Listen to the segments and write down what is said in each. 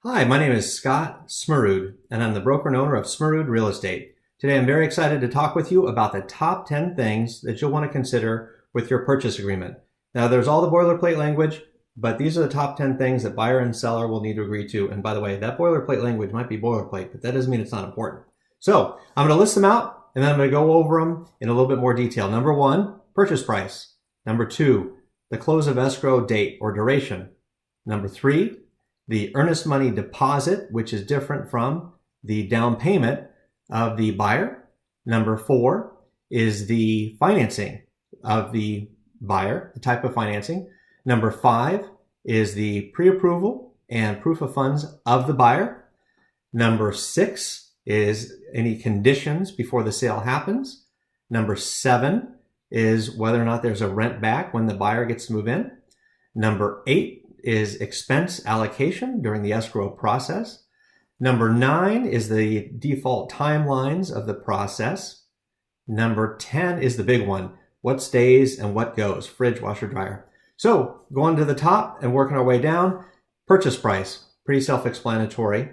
Hi, my name is Scott Smerud, and I'm the broker and owner of Smerud Real Estate. Today I'm very excited to talk with you about the top 10 things that you'll want to consider with your purchase agreement. Now, there's all the boilerplate language, but these are the top 10 things that buyer and seller will need to agree to. And by the way, that boilerplate language might be boilerplate, but that doesn't mean it's not important. So I'm going to list them out, and then I'm going to go over them in a little bit more detail. Number one, purchase price. Number two, the close of escrow date or duration. Number three, the earnest money deposit, which is different from the down payment of the buyer. Number four is the financing of the buyer, the type of financing. Number five is the pre-approval and proof of funds of the buyer. Number six is any conditions before the sale happens. Number seven is whether or not there's a rent back when the buyer gets to move in. Number eight is expense allocation during the escrow process. Number nine is the default timelines of the process. Number 10 is the big one. What stays and what goes? Fridge, washer, dryer. So going to the top and working our way down, purchase price, pretty self-explanatory.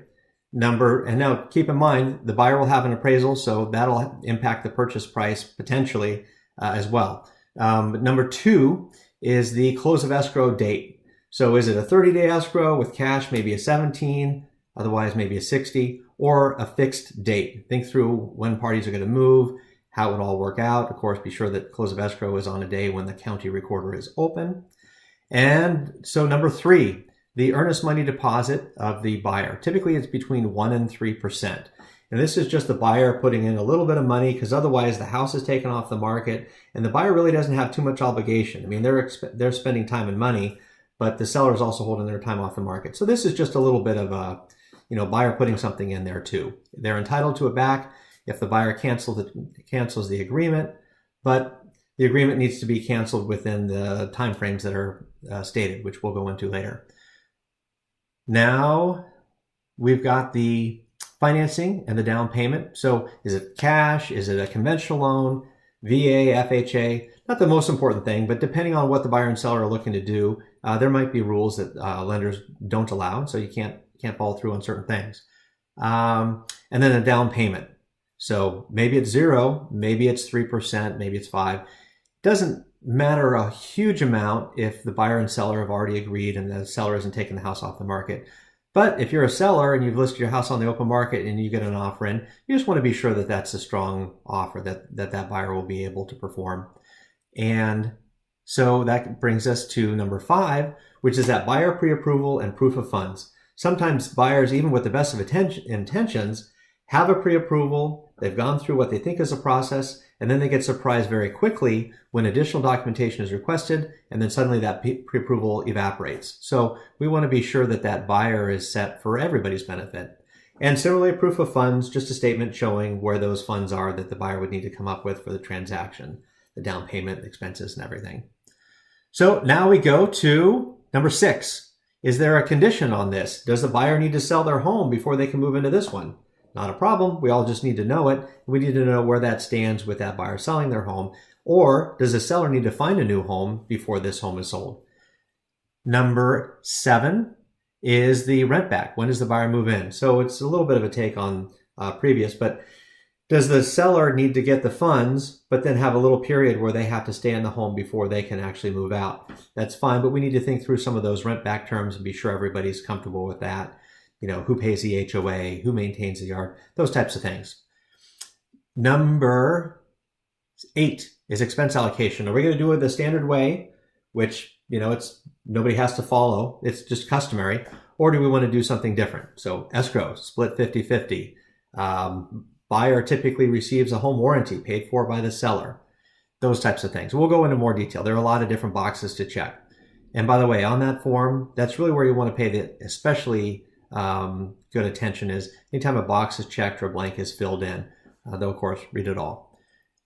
And now keep in mind, the buyer will have an appraisal, so that'll impact the purchase price potentially as well. But number two is the close of escrow date. So is it a 30-day escrow with cash, maybe a 17, otherwise maybe a 60, or a fixed date? Think through when parties are going to move, how it would all work out. Of course, be sure that close of escrow is on a day when the county recorder is open. And so number three, the earnest money deposit of the buyer. Typically, it's between 1% and 3%. And this is just the buyer putting in a little bit of money because otherwise the house is taken off the market and the buyer really doesn't have too much obligation. I mean, they're spending time and money, but the seller is also holding their time off the market. So this is just a little bit of a, buyer putting something in there too. They're entitled to it back if the buyer cancels the agreement, but the agreement needs to be canceled within the timeframes that are stated, which we'll go into later. Now we've got the financing and the down payment. So is it cash? Is it a conventional loan? VA, FHA? Not the most important thing, but depending on what the buyer and seller are looking to do, there might be rules that lenders don't allow, so you can't follow through on certain things. And then a down payment. So maybe it's 0, maybe it's 3%, maybe it's 5%. Doesn't matter a huge amount if the buyer and seller have already agreed and the seller isn't taking the house off the market. But if you're a seller and you've listed your house on the open market and you get an offer in, you just want to be sure that that's a strong offer that buyer will be able to perform. And so that brings us to number 5, which is that buyer pre-approval and proof of funds. Sometimes buyers, even with the best of intentions, have a pre-approval, they've gone through what they think is a process, and then they get surprised very quickly when additional documentation is requested, and then suddenly that pre-approval evaporates. So we want to be sure that that buyer is set for everybody's benefit. And similarly, proof of funds, just a statement showing where those funds are that the buyer would need to come up with for the transaction, the down payment, expenses, and everything. So now we go to number 6. Is there a condition on this? Does the buyer need to sell their home before they can move into this one? Not a problem. We all just need to know it. We need to know where that stands with that buyer selling their home. Or does the seller need to find a new home before this home is sold? Number 7 is the rent back. When does the buyer move in? So it's a little bit of a take on previous, but does the seller need to get the funds, but then have a little period where they have to stay in the home before they can actually move out? That's fine, but we need to think through some of those rent back terms and be sure everybody's comfortable with that. Who pays the HOA, who maintains the yard, those types of things. Number 8 is expense allocation. Are we going to do it the standard way, which, it's nobody has to follow, it's just customary, or do we want to do something different? So escrow, split 50-50. Buyer typically receives a home warranty paid for by the seller. Those types of things. We'll go into more detail. There are a lot of different boxes to check. And by the way, on that form, that's really where you want to pay the especially good attention is anytime a box is checked or a blank is filled in. Though, of course, read it all.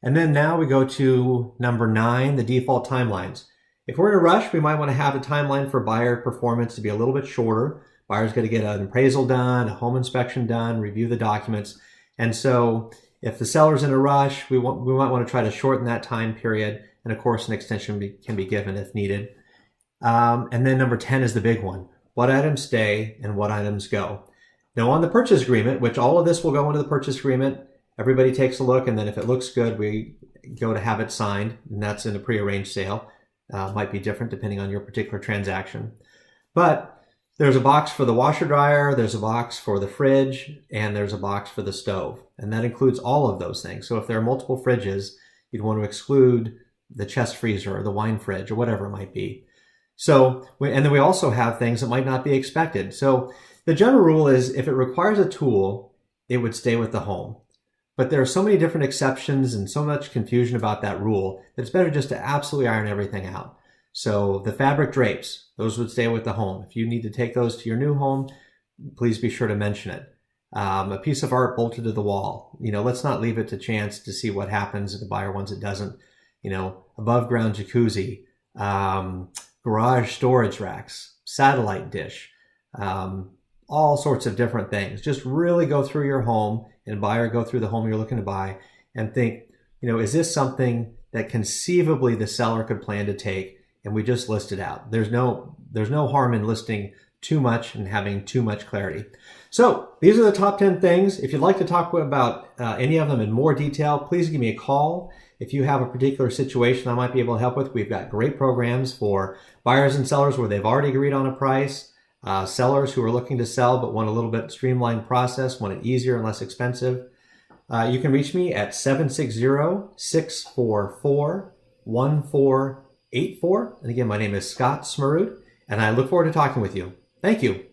And then now we go to number 9, the default timelines. If we're in a rush, we might want to have a timeline for buyer performance to be a little bit shorter. Buyer's going to get an appraisal done, a home inspection done, review the documents. And so if the seller's in a rush, we might want to try to shorten that time period. And of course, an extension can be given if needed. And then number 10 is the big one. what items stay and what items go. Now on the purchase agreement, which all of this will go into the purchase agreement, everybody takes a look, and then if it looks good, we go to have it signed, and that's in a prearranged sale. Might be different depending on your particular transaction. But there's a box for the washer dryer, there's a box for the fridge, and there's a box for the stove. And that includes all of those things. So if there are multiple fridges, you'd want to exclude the chest freezer or the wine fridge or whatever it might be. So, and then we also have things that might not be expected. So the general rule is if it requires a tool, it would stay with the home. But there are so many different exceptions and so much confusion about that rule that it's better just to absolutely iron everything out. So the fabric drapes, those would stay with the home. If you need to take those to your new home, please be sure to mention it. A piece of art bolted to the wall. Let's not leave it to chance to see what happens if the buyer wants it doesn't. Above ground jacuzzi, garage storage racks, satellite dish, all sorts of different things. Just really go through your home and buyer go through the home you're looking to buy and think, is this something that conceivably the seller could plan to take? And we just list it out. There's no harm in listing too much and having too much clarity. So these are the top 10 things. If you'd like to talk about any of them in more detail, please give me a call. If you have a particular situation I might be able to help with, we've got great programs for buyers and sellers where they've already agreed on a price, sellers who are looking to sell but want a little bit streamlined process, want it easier and less expensive. You can reach me at 760-644-1484. And again, my name is Scott Smerud, and I look forward to talking with you. Thank you.